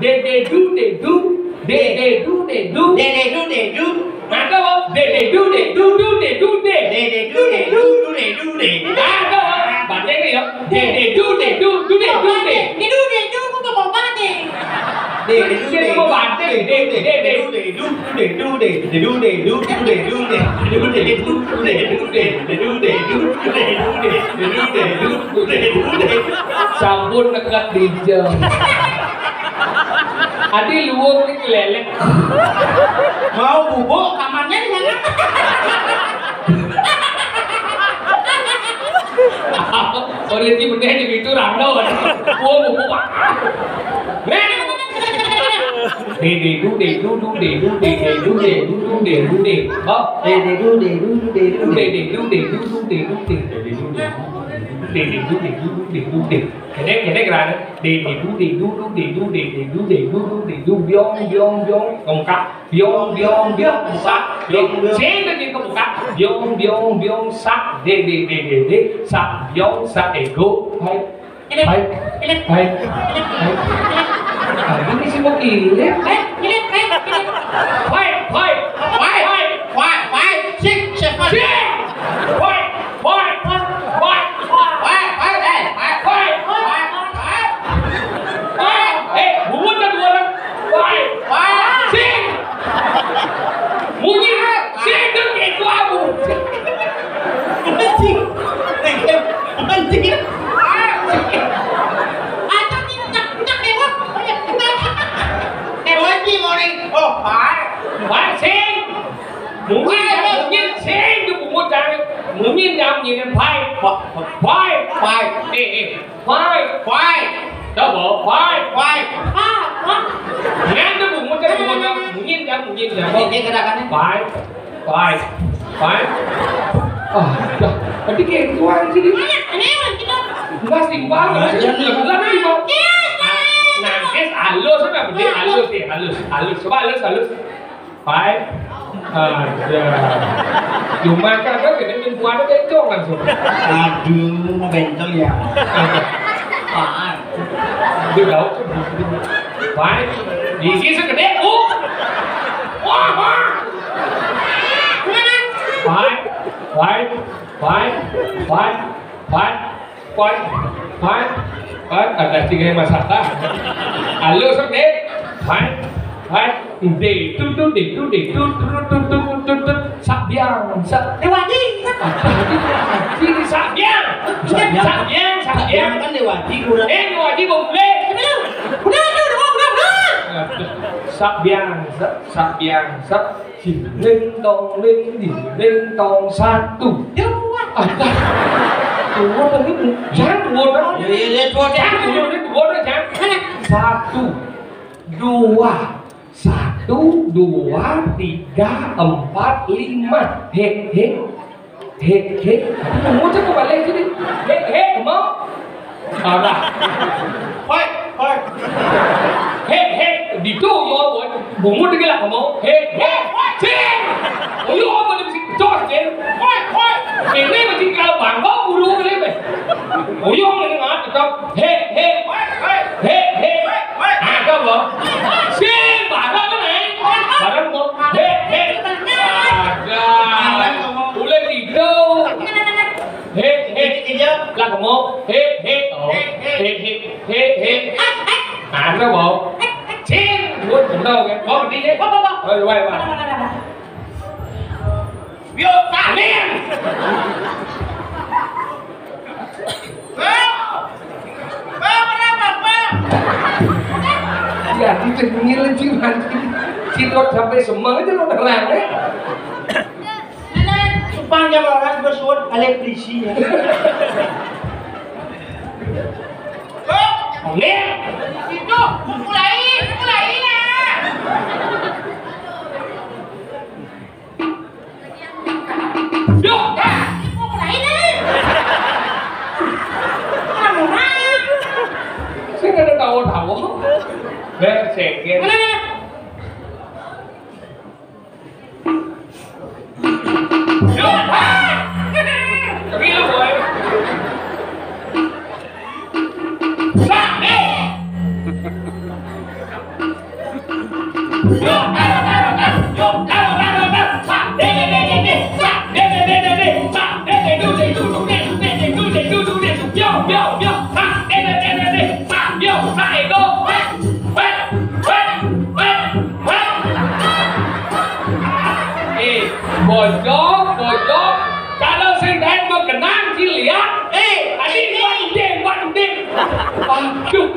Dede du de du. Dede du de du. Dede du de du. Ada không? Dede du de du du de du de. Dede du de du du de du de. Ada không? Bạn thấy gì không? Dede du de du du de du de. Đi đu đi đu có cái bộ ba đi. Dede du de Có bạn thế để du de du de du de du de du de du de du de du de du de du de du de du de du de. Sampun dekat di jam. Adi luwung ni lelek. Mau bubuk kamarnya di mana? Orang ti benda ni itu rando. Wo bubuk. Dede du de du du de du de du de du du de du de. Hả? Dede du de du de du de. Dede du de du du de du de. Dede du de du de du de. Cái này là dede du de du du de du de du de du du de du biong biong biong công cắt biong biong biong sát biong chế nó như công cắt biong biong biong sát dede sát biong sát để go hay hay hay hay. Ini sih mau kirim. Mungkin jam ni kan phai, dah bawa phai, ngan tu bung macam mungkin jam, Ini gerakannya. phai, ah, dah, nanti kayak tuan sini, nggak simbang, nggak simbang, nangkes halus apa benda halus, coba halus, phai. Ada. Cuma kan kita perempuan itu bencong langsung. Aduh, bencong ya. Apaan? Dia tahu. Baik. Di sini segede. Wah. Baik. Ada 3 masalah. Halo segede. Baik. De tu sabiang Dewati. ini sabiang Kan Dewati kurang. Dewati boleh Udah. sabiang linh tong satu Dua. Dua tadi jangan dua dah Ya, dua jangan satu dua 1, 2, 3, 4, 5 he kamu cakap kau balik sini he mau dah he di tu yo bungut lagi lah kamu he cing yo apa ni mesti jos cing ini mesti kalau bangga bulu ni be yo ni ngat tetap he ada apa cing barang ni barang mo he ada boleh tidur he là kamu he ada apa cing buat tahu kan kau pergi ni quay Biar kalian. Ya, kita ngilin ciuman Citot sampai semang aja lo nerang ya. Supaya orang bersuara elektrisi ya. Nih, Itu mulai lah. yuk, Mulai lah. Kamu mana? saya nggak ada tahu. Sekjen. Tapi lo boy. Bojok, kalau sendiri berkenan dilihat, adik waduh, waduh,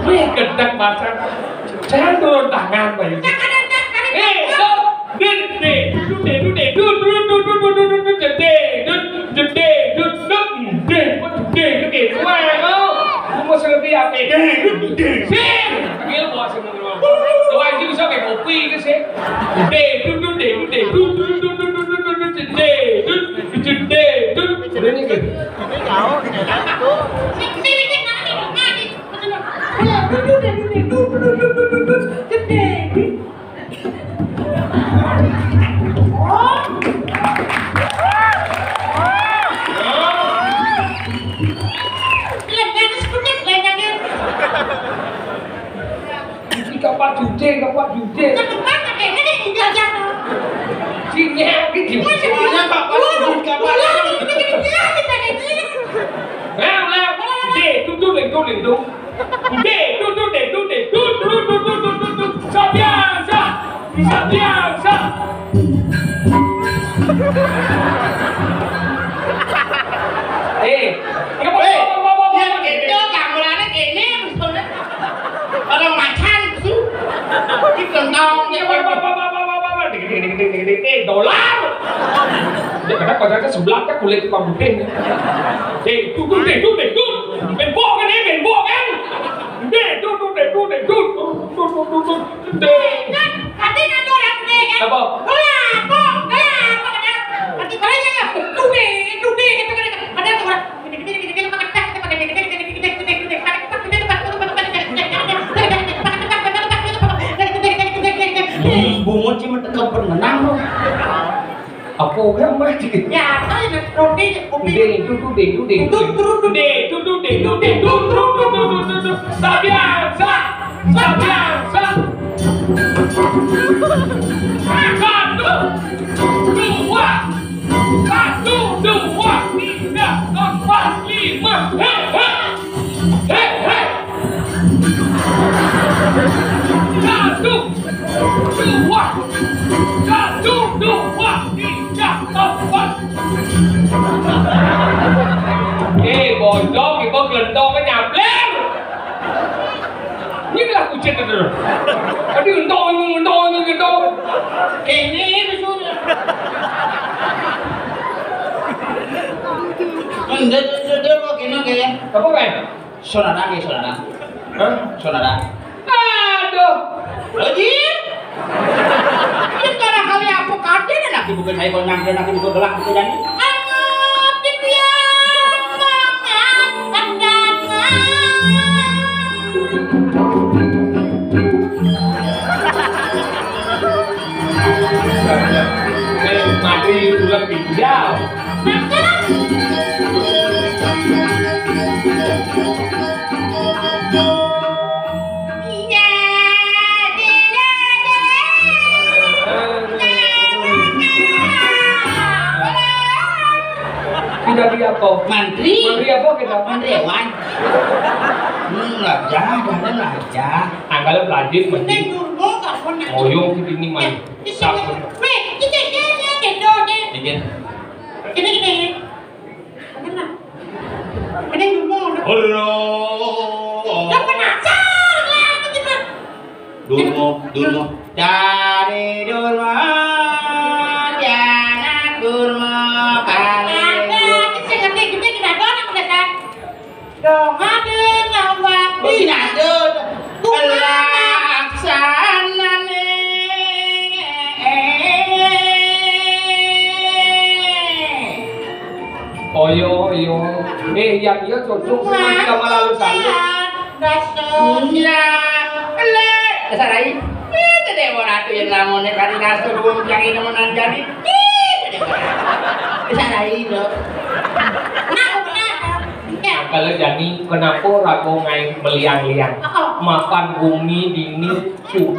wih gedek pasang, jangan turun tangan bayi. Kapak jude. Sinyal gitu. Soalnya bapak sebut kapan? Dolar. Dia kata pada sebelah kan kulit tukang buding. Benbok kan ini, benbok kan. Katanya ada orang gede kan? Apa? Nanti barangnya dude gitu kan? Ada orang Bunga cuma tekan penenang loh. Apa orang mati? ya, ada roti. Sabiansa. Satu, dua, tiga, empat, lima. Hei. Satu, dua, tiga, empat. Bojok, ibu gelendong kan nyableng. Ini lah kucing itu. Tadi gendong. Ini betul. Dia mau kena kayak Apa kan? saudara. Hah? Saudara. Aduh. Lagi? Ini karena kali aku kaget dan Laki bukan saya kalau nyangka laki bukan gelap itu jadi. Mati tulang pinjau. Kita di apa? Mantri Menteri apa kita? Hewan. Laja. Anggalan pelajar menteri. Oh Ini yung ini main. Satu. Bikin. Dulu. Dari dulu. Jangan kurma paling. Oyo. Yang dia cocok sama kita malah lu sanggup. Sarai. Itu deh orang itu yang lamonnya kali nasto belum yang ini mau jadi. Sarai lo. Kalau jadi kenapa rago ngai meliang-liang makan bumi dingin subuh